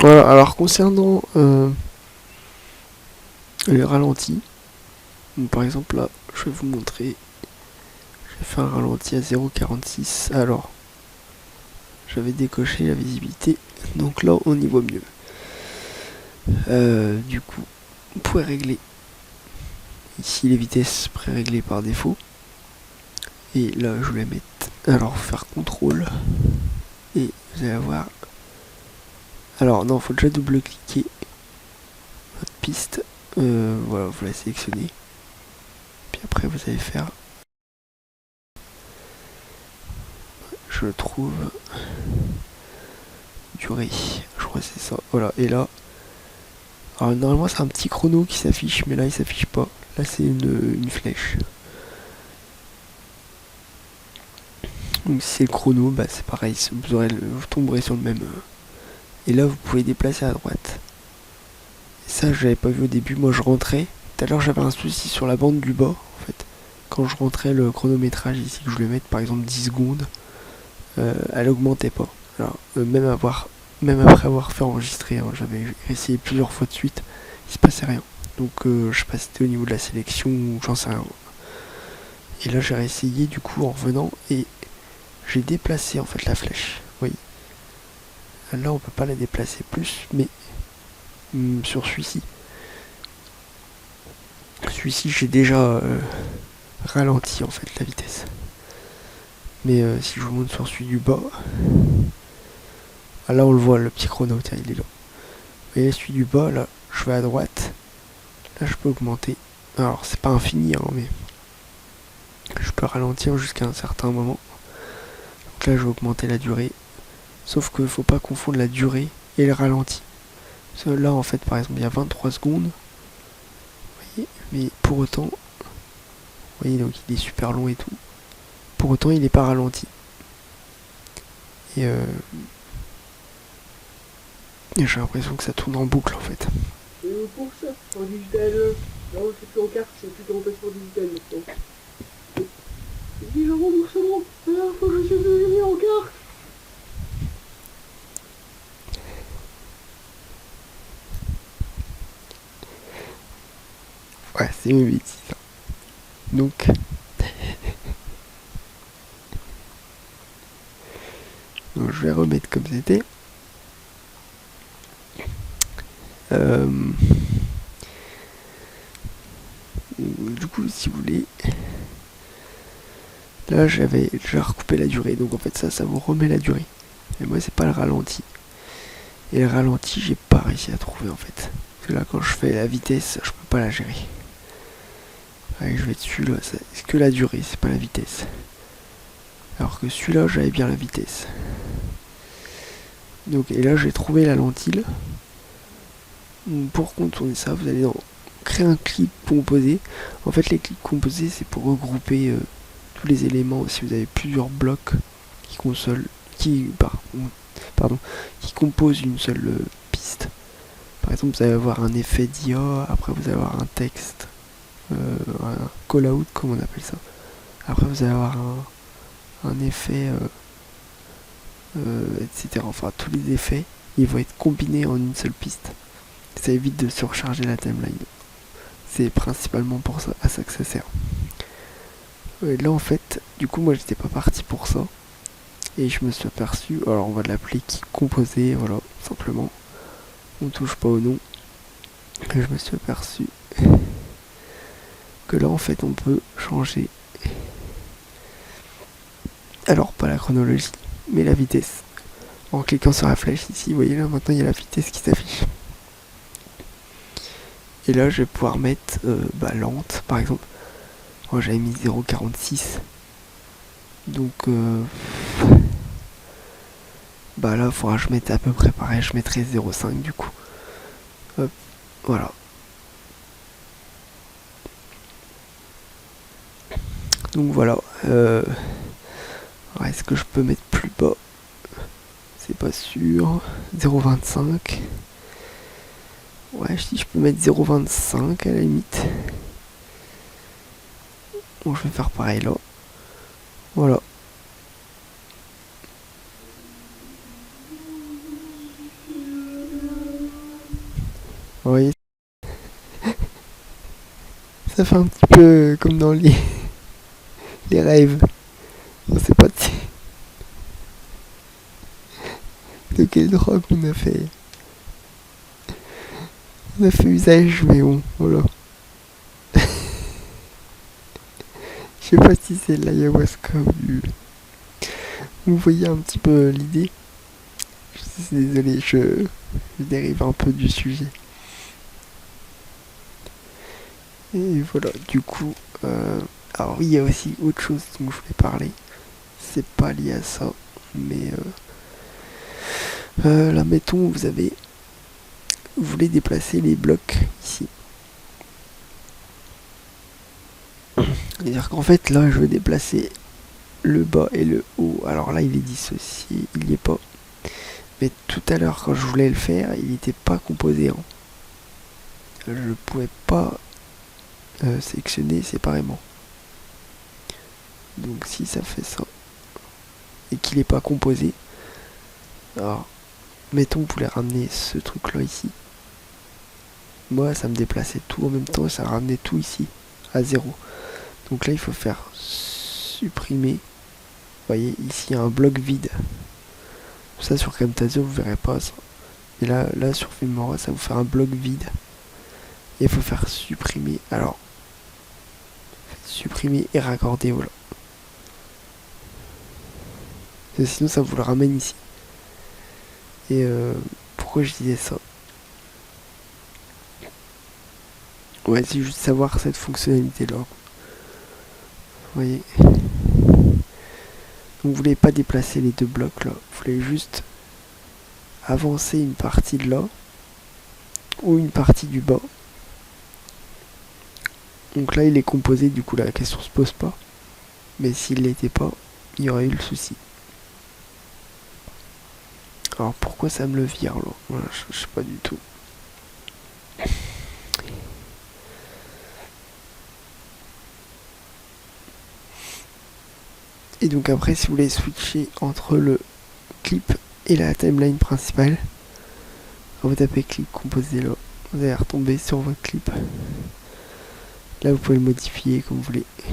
Voilà, alors concernant les ralentis, donc, par exemple là, je vais vous montrer, j'ai fait un ralenti à 0,46, alors j'avais décoché la visibilité, donc là on y voit mieux. Du coup, vous pouvez régler ici les vitesses pré-réglées par défaut, et là je vais mettre, alors faire contrôle, et vous allez avoir, alors non, faut déjà double-cliquer votre piste, voilà, vous la sélectionnez, puis après vous allez faire, je trouve, durée, je crois que c'est ça, voilà, et là, alors normalement c'est un petit chrono qui s'affiche, mais là il s'affiche pas, là c'est une flèche. Donc si c'est le chrono, bah c'est pareil, vous tomberez sur le même. Et là vous pouvez déplacer à droite. Et ça je l'avais pas vu au début, moi je rentrais. Tout à l'heure j'avais un souci sur la bande du bas en fait. Quand je rentrais le chronométrage ici, que je voulais mettre par exemple 10 secondes, elle augmentait pas. Alors même après avoir fait enregistrer, hein, j'avais essayé plusieurs fois de suite, il se passait rien. Donc je sais pas si c'était au niveau de la sélection ou j'en sais rien. Et là j'ai réessayé du coup en revenant et j'ai déplacé en fait la flèche. Oui. Là on peut pas la déplacer plus, mais sur celui-ci. Celui-ci j'ai déjà ralenti en fait la vitesse. Mais si je vous montre sur celui du bas, là on le voit, le petit chrono, tiens il est là. Et celui du bas, là je vais à droite, là je peux augmenter. Alors c'est pas infini, hein, mais je peux ralentir jusqu'à un certain moment. Donc là je vais augmenter la durée. Sauf qu'il faut pas confondre la durée et le ralenti. Parce que là en fait par exemple il y a 23 secondes. Vous voyez, mais pour autant, vous voyez donc il est super long et tout. Pour autant il n'est pas ralenti. Et j'ai l'impression que ça tourne en boucle en fait. Et pour ça, en digital, là c'est plus en carte, c'est plus en passeport digital maintenant. Et puis le remboursement, faut que je suis devenu en carte. Ouais, c'est une bêtise. Donc, donc je vais remettre comme c'était. Du coup, si vous voulez, là j'avais déjà recoupé la durée, donc en fait ça vous remet la durée. Et moi c'est pas le ralenti. Et le ralenti j'ai pas réussi à trouver en fait. Parce que là quand je fais la vitesse, je peux pas la gérer. Allez, je vais dessus là, c'est que la durée, c'est pas la vitesse. Alors que celui-là j'avais bien la vitesse. Donc et là j'ai trouvé la lentille. Pour contourner ça, vous allez dans créer un clip composé. En fait les clips composés c'est pour regrouper tous les éléments. Si vous avez plusieurs blocs qui composent une seule piste. Par exemple vous allez avoir un effet d'IA, après vous allez avoir un texte, un call out comme on appelle ça. Après vous allez avoir un effet, etc. Enfin tous les effets ils vont être combinés en une seule piste. Ça évite de surcharger la timeline. C'est principalement pour ça, à ça que ça sert. Et là en fait, du coup moi j'étais pas parti pour ça. Et je me suis aperçu, alors on va l'appeler qui composé, voilà, simplement. On touche pas au nom. Et je me suis aperçu que là en fait on peut changer. Alors pas la chronologie, mais la vitesse. En cliquant sur la flèche ici, vous voyez là maintenant il y a la vitesse qui s'affiche. Et là je vais pouvoir mettre lente par exemple. Moi j'avais mis 0,46. Donc là il faudra que je mette à peu près pareil, je mettrai 0,5 du coup. Hop, voilà. Donc voilà. Est-ce que je peux mettre plus bas? C'est pas sûr. 0,25. Ouais, si je peux mettre 0,25 à la limite. Bon, je vais faire pareil là. Voilà. Vous voyez, ça fait un petit peu comme dans les rêves. On sait pas de quelle drogue on a fait usage, mais bon, voilà. Je sais pas si c'est l'ayahuasca ou vous voyez un petit peu l'idée. Je suis désolé, je dérive un peu du sujet. Et voilà, du coup, alors oui, il y a aussi autre chose dont je voulais parler. C'est pas lié à ça, mais là, mettons, vous voulez déplacer les blocs ici. C'est-à-dire qu'en fait, là, je vais déplacer le bas et le haut. Alors là, il est dissocié, il n'y est pas. Mais tout à l'heure, quand je voulais le faire, il n'était pas composé en. Je ne pouvais pas sélectionner séparément. Donc si ça fait ça, et qu'il n'est pas composé, alors, mettons, vous voulez ramener ce truc-là ici. Moi, ça me déplaçait tout en même temps, ça ramenait tout ici, à 0. Donc là, il faut faire supprimer. Vous voyez, ici, il y a un bloc vide. Ça, sur Camtasia, vous verrez pas ça. Et là sur Filmora, ça vous fait un bloc vide. Et il faut faire supprimer. Alors, supprimer et raccorder, voilà. Et sinon, ça vous le ramène ici. Et pourquoi je disais ça? Ouais, c'est juste savoir cette fonctionnalité-là. Vous voyez. Donc vous voulez pas déplacer les deux blocs là. Vous voulez juste avancer une partie de là. Ou une partie du bas. Donc là il est composé, du coup la question se pose pas. Mais s'il l'était pas, il y aurait eu le souci. Alors pourquoi ça me le vire là? Voilà, je sais pas du tout. Et donc après, si vous voulez switcher entre le clip et la timeline principale, vous tapez clip composé là, vous allez retomber sur votre clip. Là vous pouvez le modifier comme vous voulez.